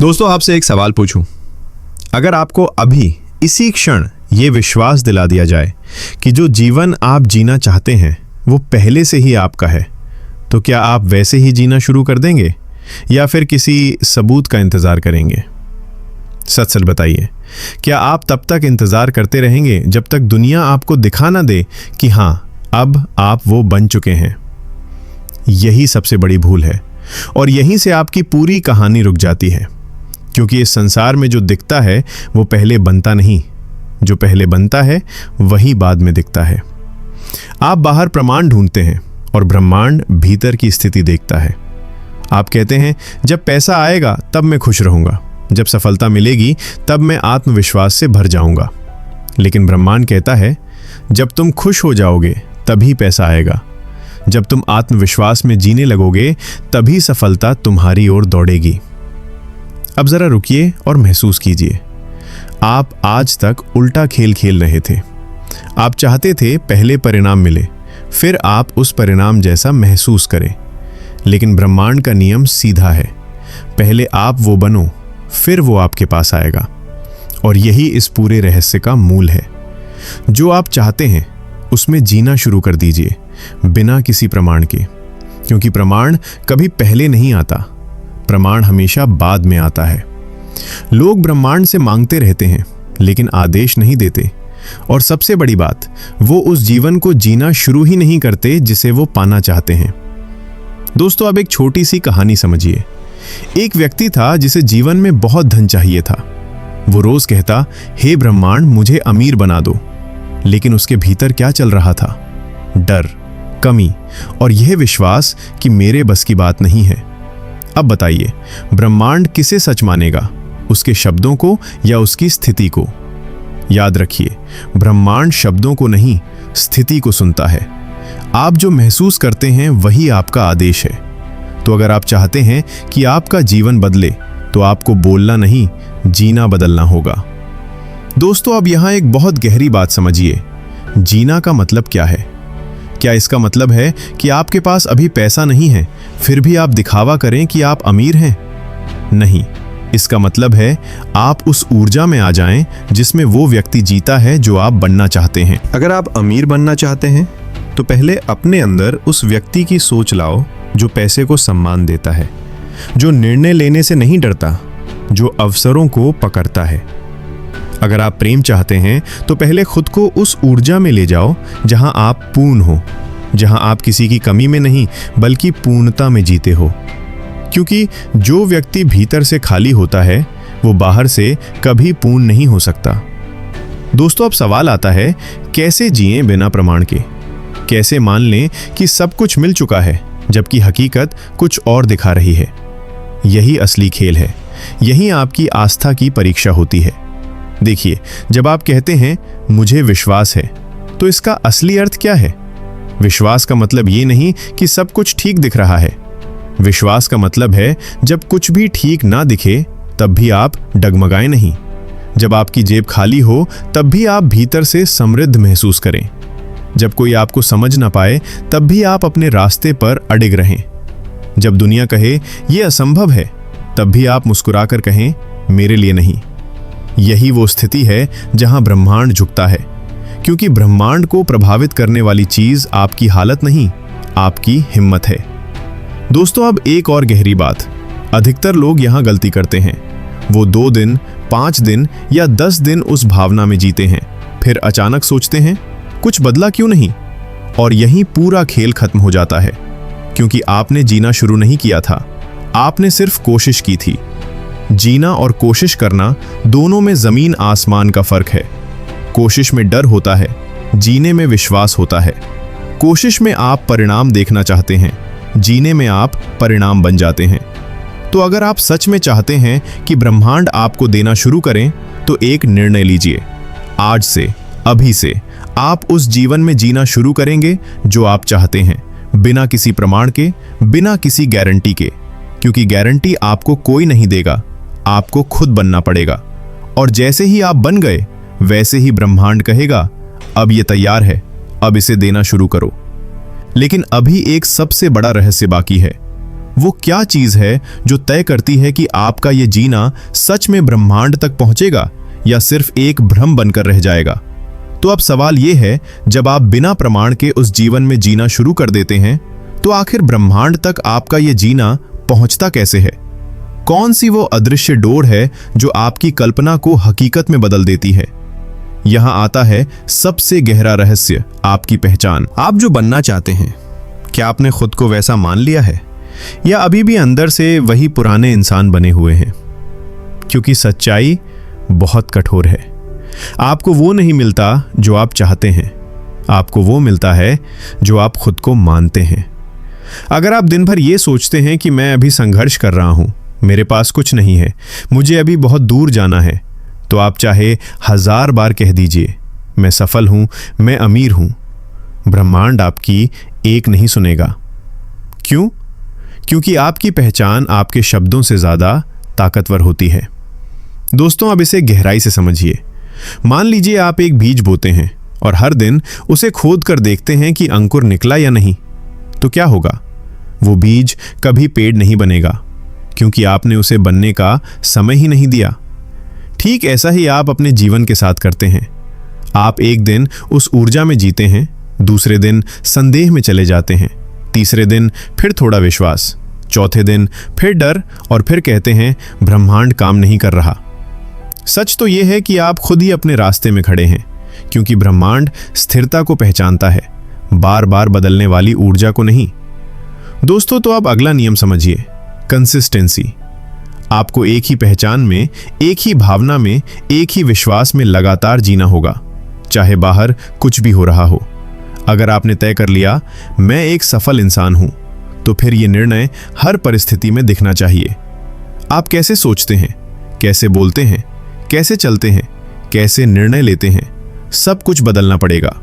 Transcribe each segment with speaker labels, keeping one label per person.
Speaker 1: दोस्तों, आपसे एक सवाल पूछूं। अगर आपको अभी इसी क्षण ये विश्वास दिला दिया जाए कि जो जीवन आप जीना चाहते हैं वो पहले से ही आपका है, तो क्या आप वैसे ही जीना शुरू कर देंगे या फिर किसी सबूत का इंतजार करेंगे? सच सच बताइए, क्या आप तब तक इंतजार करते रहेंगे जब तक दुनिया आपको दिखा ना दे कि हाँ, अब आप वो बन चुके हैं? यही सबसे बड़ी भूल है और यहीं से आपकी पूरी कहानी रुक जाती है, क्योंकि इस संसार में जो दिखता है वो पहले बनता नहीं, जो पहले बनता है वही बाद में दिखता है। आप बाहर प्रमाण ढूंढते हैं और ब्रह्मांड भीतर की स्थिति देखता है। आप कहते हैं जब पैसा आएगा तब मैं खुश रहूंगा, जब सफलता मिलेगी तब मैं आत्मविश्वास से भर जाऊंगा। लेकिन ब्रह्मांड कहता है जब तुम खुश हो जाओगे तभी पैसा आएगा, जब तुम आत्मविश्वास में जीने लगोगे तभी सफलता तुम्हारी ओर दौड़ेगी। अब जरा रुकिए और महसूस कीजिए, आप आज तक उल्टा खेल खेल रहे थे। आप चाहते थे पहले परिणाम मिले, फिर आप उस परिणाम जैसा महसूस करें। लेकिन ब्रह्मांड का नियम सीधा है, पहले आप वो बनो, फिर वो आपके पास आएगा। और यही इस पूरे रहस्य का मूल है। जो आप चाहते हैं उसमें जीना शुरू कर दीजिए, बिना किसी प्रमाण के, क्योंकि प्रमाण कभी पहले नहीं आता, प्रमाण हमेशा बाद में आता है। लोग ब्रह्मांड से मांगते रहते हैं लेकिन आदेश नहीं देते, और सबसे बड़ी बात, वो उस जीवन को जीना शुरू ही नहीं करते जिसे वो पाना चाहते हैं। दोस्तों, अब एक छोटी सी कहानी समझिए। एक व्यक्ति था जिसे जीवन में बहुत धन चाहिए था। वो रोज कहता, हे ब्रह्मांड, मुझे अमीर बना दो। लेकिन उसके भीतर क्या चल रहा था? डर, कमी और यह विश्वास कि मेरे बस की बात नहीं है। अब बताइए, ब्रह्मांड किसे सच मानेगा, उसके शब्दों को या उसकी स्थिति को? याद रखिए, ब्रह्मांड शब्दों को नहीं, स्थिति को सुनता है। आप जो महसूस करते हैं वही आपका आदेश है। तो अगर आप चाहते हैं कि आपका जीवन बदले तो आपको बोलना नहीं, जीना बदलना होगा। दोस्तों, अब यहां एक बहुत गहरी बात समझिए। जीना का मतलब क्या है? क्या इसका मतलब है कि आपके पास अभी पैसा नहीं है फिर भी आप दिखावा करें कि आप अमीर हैं? नहीं, इसका मतलब है आप उस ऊर्जा में आ जाएं जिसमें वो व्यक्ति जीता है जो आप बनना चाहते हैं। अगर आप अमीर बनना चाहते हैं तो पहले अपने अंदर उस व्यक्ति की सोच लाओ जो पैसे को सम्मान देता है, जो निर्णय लेने से नहीं डरता, जो अवसरों को पकड़ता है। अगर आप प्रेम चाहते हैं तो पहले खुद को उस ऊर्जा में ले जाओ जहां आप पूर्ण हो, जहां आप किसी की कमी में नहीं बल्कि पूर्णता में जीते हो। क्योंकि जो व्यक्ति भीतर से खाली होता है वो बाहर से कभी पूर्ण नहीं हो सकता। दोस्तों, अब सवाल आता है, कैसे जिएं बिना प्रमाण के? कैसे मान लें कि सब कुछ मिल चुका है जबकि हकीकत कुछ और दिखा रही है? यही असली खेल है, यही आपकी आस्था की परीक्षा होती है। देखिए, जब आप कहते हैं मुझे विश्वास है, तो इसका असली अर्थ क्या है? विश्वास का मतलब ये नहीं कि सब कुछ ठीक दिख रहा है। विश्वास का मतलब है जब कुछ भी ठीक ना दिखे तब भी आप डगमगाएं नहीं, जब आपकी जेब खाली हो तब भी आप भीतर से समृद्ध महसूस करें, जब कोई आपको समझ ना पाए तब भी आप अपने रास्ते पर अडिग रहें, जब दुनिया कहे यह असंभव है तब भी आप मुस्कुराकर कहें मेरे लिए नहीं। यही वो स्थिति है जहां ब्रह्मांड झुकता है, क्योंकि ब्रह्मांड को प्रभावित करने वाली चीज आपकी हालत नहीं, आपकी हिम्मत है। दोस्तों, अब एक और गहरी बात, अधिकतर लोग यहां गलती करते हैं। वो 2 दिन, 5 दिन या 10 दिन उस भावना में जीते हैं, फिर अचानक सोचते हैं कुछ बदला क्यों नहीं, और यहीं पूरा खेल खत्म हो जाता है। क्योंकि आपने जीना शुरू नहीं किया था, आपने सिर्फ कोशिश की थी। जीना और कोशिश करना दोनों में जमीन आसमान का फर्क है। कोशिश में डर होता है, जीने में विश्वास होता है। कोशिश में आप परिणाम देखना चाहते हैं, जीने में आप परिणाम बन जाते हैं। तो अगर आप सच में चाहते हैं कि ब्रह्मांड आपको देना शुरू करें तो एक निर्णय लीजिए। आज से, अभी से आप उस जीवन में जीना शुरू करेंगे जो आप चाहते हैं, बिना किसी प्रमाण के, बिना किसी गारंटी के। क्योंकि गारंटी आपको कोई नहीं देगा, आपको खुद बनना पड़ेगा। और जैसे ही आप बन गए वैसे ही ब्रह्मांड कहेगा अब ये तैयार है, अब इसे देना शुरू करो। लेकिन अभी एक सबसे बड़ा रहस्य बाकी है, वो क्या चीज है जो तय करती है कि आपका ये जीना सच में ब्रह्मांड तक पहुंचेगा या सिर्फ एक भ्रम बनकर रह जाएगा? तो अब सवाल ये है, जब आप बिना प्रमाण के उस जीवन में जीना शुरू कर देते हैं, तो आखिर ब्रह्मांड तक आपका ये जीना पहुंचता कैसे है? कौन सी वो अदृश्य डोर है जो आपकी कल्पना को हकीकत में बदल देती है? यहां आता है सबसे गहरा रहस्य, आपकी पहचान। आप जो बनना चाहते हैं, क्या आपने खुद को वैसा मान लिया है या अभी भी अंदर से वही पुराने इंसान बने हुए हैं? क्योंकि सच्चाई बहुत कठोर है। आपको वो नहीं मिलता जो आप चाहते हैं, आपको वो मिलता है जो आप खुद को मानते हैं। अगर आप दिन भर ये सोचते हैं कि मैं अभी संघर्ष कर रहा हूं, मेरे पास कुछ नहीं है, मुझे अभी बहुत दूर जाना है, तो आप चाहे 1000 बार कह दीजिए, मैं सफल हूं, मैं अमीर हूं, ब्रह्मांड आपकी एक नहीं सुनेगा। क्यों? क्योंकि आपकी पहचान आपके शब्दों से ज्यादा ताकतवर होती है। दोस्तों, अब इसे गहराई से समझिए। मान लीजिए आप एक बीज बोते हैं और हर दिन उसे खोद कर देखते हैं कि अंकुर निकला या नहीं। तो क्या होगा? वो बीज कभी पेड़ नहीं बनेगा, क्योंकि आपने उसे बनने का समय ही नहीं दिया। ठीक ऐसा ही आप अपने जीवन के साथ करते हैं। आप एक दिन उस ऊर्जा में जीते हैं, दूसरे दिन संदेह में चले जाते हैं, तीसरे दिन फिर थोड़ा विश्वास, चौथे दिन फिर डर, और फिर कहते हैं ब्रह्मांड काम नहीं कर रहा। सच तो यह है कि आप खुद ही अपने रास्ते में खड़े हैं, क्योंकि ब्रह्मांड स्थिरता को पहचानता है, बार बार बदलने वाली ऊर्जा को नहीं। दोस्तों, तो अब अगला नियम समझिए, कंसिस्टेंसी। आपको एक ही पहचान में, एक ही भावना में, एक ही विश्वास में लगातार जीना होगा, चाहे बाहर कुछ भी हो रहा हो। अगर आपने तय कर लिया मैं एक सफल इंसान हूं, तो फिर यह निर्णय हर परिस्थिति में दिखना चाहिए। आप कैसे सोचते हैं, कैसे बोलते हैं, कैसे चलते हैं, कैसे निर्णय लेते हैं, सब कुछ बदलना पड़ेगा।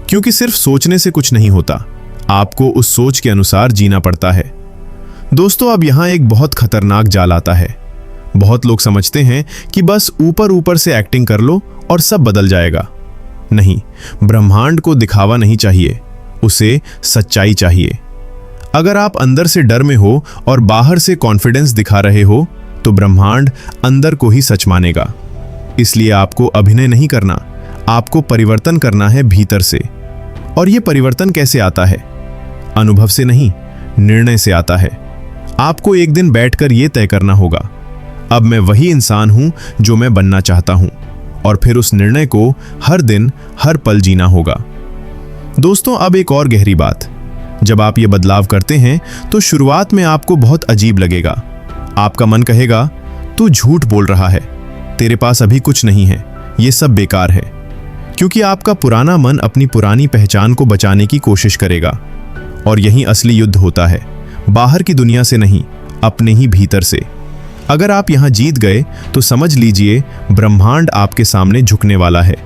Speaker 1: क्योंकि सिर्फ सोचने से कुछ नहीं होता, आपको उस सोच के अनुसार जीना पड़ता है। दोस्तों, अब यहां एक बहुत खतरनाक जाल आता है। बहुत लोग समझते हैं कि बस ऊपर ऊपर से एक्टिंग कर लो और सब बदल जाएगा। नहीं, ब्रह्मांड को दिखावा नहीं चाहिए, उसे सच्चाई चाहिए। अगर आप अंदर से डर में हो और बाहर से कॉन्फिडेंस दिखा रहे हो, तो ब्रह्मांड अंदर को ही सच मानेगा। इसलिए आपको अभिनय नहीं करना, आपको परिवर्तन करना है भीतर से। और यह परिवर्तन कैसे आता है? अनुभव से नहीं, निर्णय से आता है। आपको एक दिन बैठकर यह तय करना होगा, अब मैं वही इंसान हूं जो मैं बनना चाहता हूं, और फिर उस निर्णय को हर दिन, हर पल जीना होगा। दोस्तों, अब एक और गहरी बात, जब आप ये बदलाव करते हैं तो शुरुआत में आपको बहुत अजीब लगेगा। आपका मन कहेगा तू झूठ बोल रहा है, तेरे पास अभी कुछ नहीं है, ये सब बेकार है। क्योंकि आपका पुराना मन अपनी पुरानी पहचान को बचाने की कोशिश करेगा। और यही असली युद्ध होता है, बाहर की दुनिया से नहीं, अपने ही भीतर से। अगर आप यहां जीत गए तो समझ लीजिए ब्रह्मांड आपके सामने झुकने वाला है।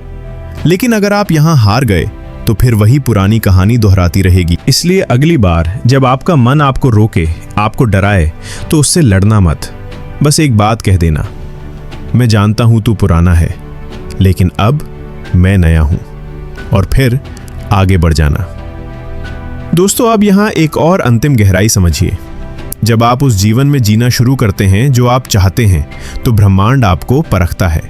Speaker 1: लेकिन अगर आप यहां हार गए तो फिर वही पुरानी कहानी दोहराती रहेगी। इसलिए अगली बार जब आपका मन आपको रोके, आपको डराए, तो उससे लड़ना मत। बस एक बात कह देना, मैं जानता हूं तू पुराना है, लेकिन अब मैं नया हूं, और फिर आगे बढ़ जाना। दोस्तों, अब यहां एक और अंतिम गहराई समझिए। जब आप उस जीवन में जीना शुरू करते हैं जो आप चाहते हैं, तो ब्रह्मांड आपको परखता है।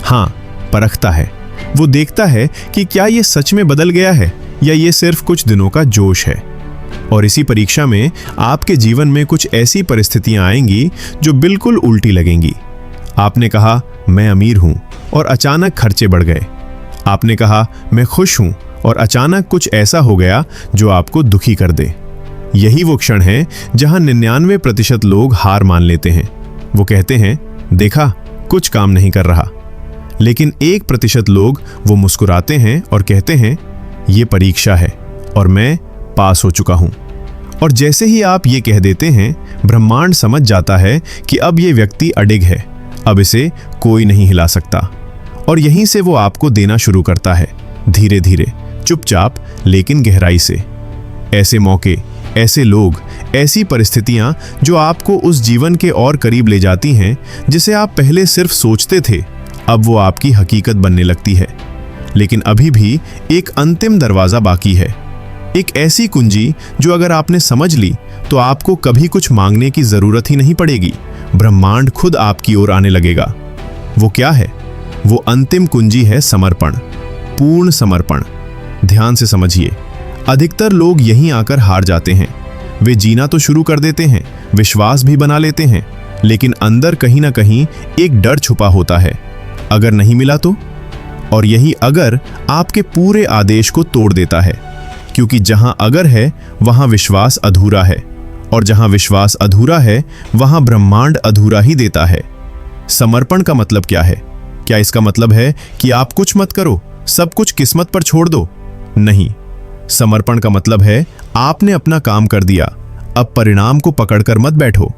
Speaker 1: हां, परखता है। वो देखता है कि क्या ये सच में बदल गया है या ये सिर्फ कुछ दिनों का जोश है। और इसी परीक्षा में आपके जीवन में कुछ ऐसी परिस्थितियां आएंगी जो बिल्कुल उल्टी लगेंगी। आपने कहा मैं अमीर हूं और अचानक खर्चे बढ़ गए। आपने कहा मैं खुश हूं और अचानक कुछ ऐसा हो गया जो आपको दुखी कर दे। यही वो क्षण है जहां 99% लोग हार मान लेते हैं। वो कहते हैं देखा, कुछ काम नहीं कर रहा। लेकिन 1% लोग वो मुस्कुराते हैं और कहते हैं ये परीक्षा है और मैं पास हो चुका हूं। और जैसे ही आप ये कह देते हैं, ब्रह्मांड समझ जाता है कि अब ये व्यक्ति अडिग है, अब इसे कोई नहीं हिला सकता। और यहीं से वो आपको देना शुरू करता है, धीरे धीरे, चुपचाप लेकिन गहराई से। ऐसे मौके, ऐसे लोग, ऐसी परिस्थितियां जो आपको उस जीवन के और करीब ले जाती हैं जिसे आप पहले सिर्फ सोचते थे, अब वो आपकी हकीकत बनने लगती है। लेकिन अभी भी एक अंतिम दरवाजा बाकी है। एक ऐसी कुंजी जो अगर आपने समझ ली तो आपको कभी कुछ मांगने की जरूरत ही नहीं पड़ेगी। ब्रह्मांड खुद आपकी ओर आने लगेगा। वो क्या है? वो अंतिम कुंजी है समर्पण, पूर्ण समर्पण। ध्यान से समझिए, अधिकतर लोग यहीं आकर हार जाते हैं। वे जीना तो शुरू कर देते हैं, विश्वास भी बना लेते हैं, लेकिन अंदर कहीं ना कहीं एक डर छुपा होता है, अगर नहीं मिला तो। और यही अगर आपके पूरे आदेश को तोड़ देता है, क्योंकि जहां अगर है वहां विश्वास अधूरा है, और जहां विश्वास अधूरा है वहां ब्रह्मांड अधूरा ही देता है। समर्पण का मतलब क्या है? क्या इसका मतलब है कि आप कुछ मत करो, सब कुछ किस्मत पर छोड़ दो? नहीं, समर्पण का मतलब है आपने अपना काम कर दिया, अब परिणाम को पकड़कर मत बैठो।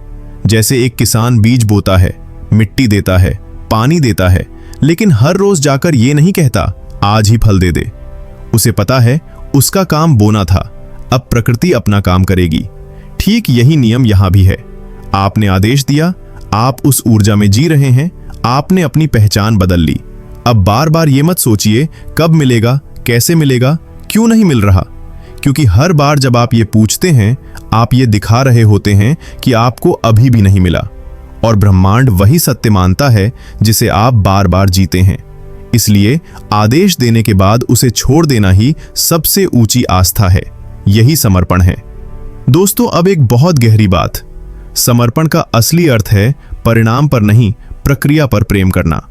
Speaker 1: जैसे एक किसान बीज बोता है, मिट्टी देता है, पानी देता है, लेकिन हर रोज जाकर ये नहीं कहता आज ही फल दे दे। उसे पता है उसका काम बोना था, अब प्रकृति अपना काम करेगी। ठीक यही नियम यहां भी है। आपने आदेश दिया, आप उस ऊर्जा में जी रहे हैं, आपने अपनी पहचान बदल ली। अब बार बार ये मत सोचिए कब मिलेगा, कैसे मिलेगा, क्यों नहीं मिल रहा, क्योंकि हर बार जब आप ये पूछते हैं आप ये दिखा रहे होते हैं कि आपको अभी भी नहीं मिला। और ब्रह्मांड वही सत्य मानता है जिसे आप बार बार जीते हैं। इसलिए आदेश देने के बाद उसे छोड़ देना ही सबसे ऊंची आस्था है। यही समर्पण है। दोस्तों, अब एक बहुत गहरी बात, समर्पण का असली अर्थ है परिणाम पर नहीं, प्रक्रिया पर प्रेम करना।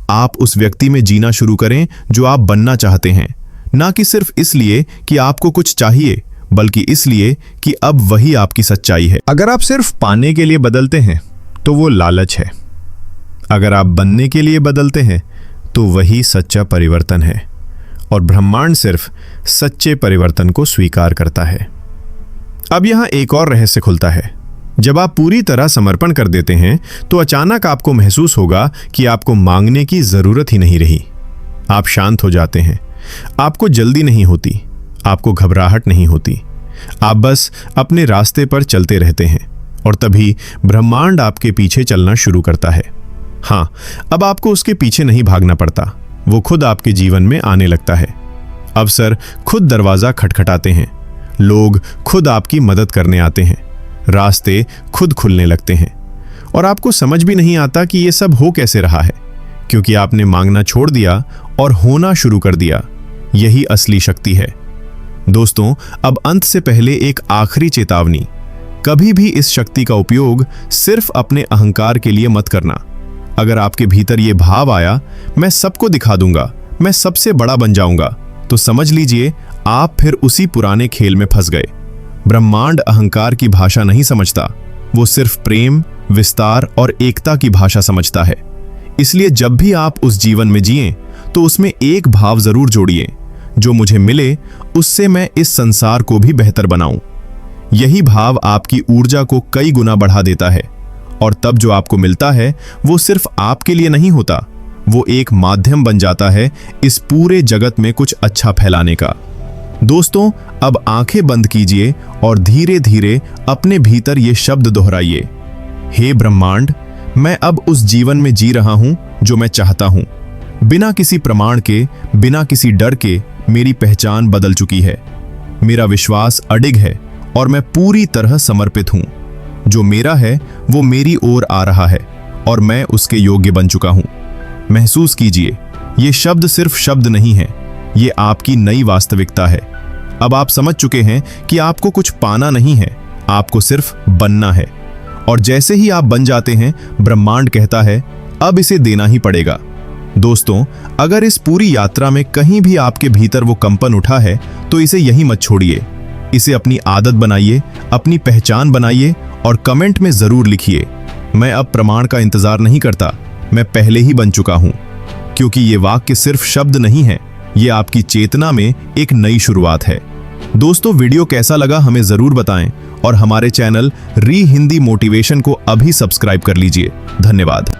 Speaker 1: आप उस व्यक्ति में जीना शुरू करें जो आप बनना चाहते हैं, ना कि सिर्फ इसलिए कि आपको कुछ चाहिए, बल्कि इसलिए कि अब वही आपकी सच्चाई है। अगर आप सिर्फ पाने के लिए बदलते हैं तो वो लालच है, अगर आप बनने के लिए बदलते हैं तो वही सच्चा परिवर्तन है। और ब्रह्मांड सिर्फ सच्चे परिवर्तन को स्वीकार करता है। अब यहां एक और रहस्य खुलता है। जब आप पूरी तरह समर्पण कर देते हैं तो अचानक आपको महसूस होगा कि आपको मांगने की जरूरत ही नहीं रही। आप शांत हो जाते हैं, आपको जल्दी नहीं होती, आपको घबराहट नहीं होती, आप बस अपने रास्ते पर चलते रहते हैं। और तभी ब्रह्मांड आपके पीछे चलना शुरू करता है। हाँ, अब आपको उसके पीछे नहीं भागना पड़ता, वो खुद आपके जीवन में आने लगता है। अवसर खुद दरवाजा खटखटाते हैं, लोग खुद आपकी मदद करने आते हैं, रास्ते खुद खुलने लगते हैं। और आपको समझ भी नहीं आता कि ये सब हो कैसे रहा है, क्योंकि आपने मांगना छोड़ दिया और होना शुरू कर दिया। यही असली शक्ति है। दोस्तों, अब अंत से पहले एक आखिरी चेतावनी, कभी भी इस शक्ति का उपयोग सिर्फ अपने अहंकार के लिए मत करना। अगर आपके भीतर ये भाव आया, मैं सबको दिखा दूंगा, मैं सबसे बड़ा बन जाऊंगा, तो समझ लीजिए आप फिर उसी पुराने खेल में फंस गए। ब्रह्मांड अहंकार की भाषा नहीं समझता, वो सिर्फ प्रेम, विस्तार और एकता की भाषा समझता है। इसलिए जब भी आप उस जीवन में जिएं, तो उसमें एक भाव जरूर जोड़िए, जो मुझे मिले उससे मैं इस संसार को भी बेहतर बनाऊं। यही भाव आपकी ऊर्जा को कई गुना बढ़ा देता है। और तब जो आपको मिलता है वो सिर्फ आपके लिए नहीं होता, वो एक माध्यम बन जाता है इस पूरे जगत में कुछ अच्छा फैलाने का। दोस्तों, अब आंखें बंद कीजिए और धीरे धीरे अपने भीतर ये शब्द दोहराइए, हे ब्रह्मांड, मैं अब उस जीवन में जी रहा हूं जो मैं चाहता हूं। बिना किसी प्रमाण के, बिना किसी डर के मेरी पहचान बदल चुकी है। मेरा विश्वास अडिग है और मैं पूरी तरह समर्पित हूं। जो मेरा है वो मेरी ओर आ रहा है और मैं उसके योग्य बन चुका हूं। महसूस कीजिए, ये शब्द सिर्फ शब्द नहीं है, ये आपकी नई वास्तविकता है। अब आप समझ चुके हैं कि आपको कुछ पाना नहीं है, आपको सिर्फ बनना है। और जैसे ही आप बन जाते हैं, ब्रह्मांड कहता है अब इसे देना ही पड़ेगा। दोस्तों, अगर इस पूरी यात्रा में कहीं भी आपके भीतर वो कंपन उठा है तो इसे यहीं मत छोड़िए। इसे अपनी आदत बनाइए, अपनी पहचान बनाइए और कमेंट में जरूर लिखिए, मैं अब प्रमाण का इंतजार नहीं करता, मैं पहले ही बन चुका हूं। क्योंकि ये वाक्य सिर्फ शब्द नहीं है, ये आपकी चेतना में एक नई शुरुआत है। दोस्तों, वीडियो कैसा लगा हमें जरूर बताएं और हमारे चैनल री हिंदी मोटिवेशन को अभी सब्सक्राइब कर लीजिए। धन्यवाद।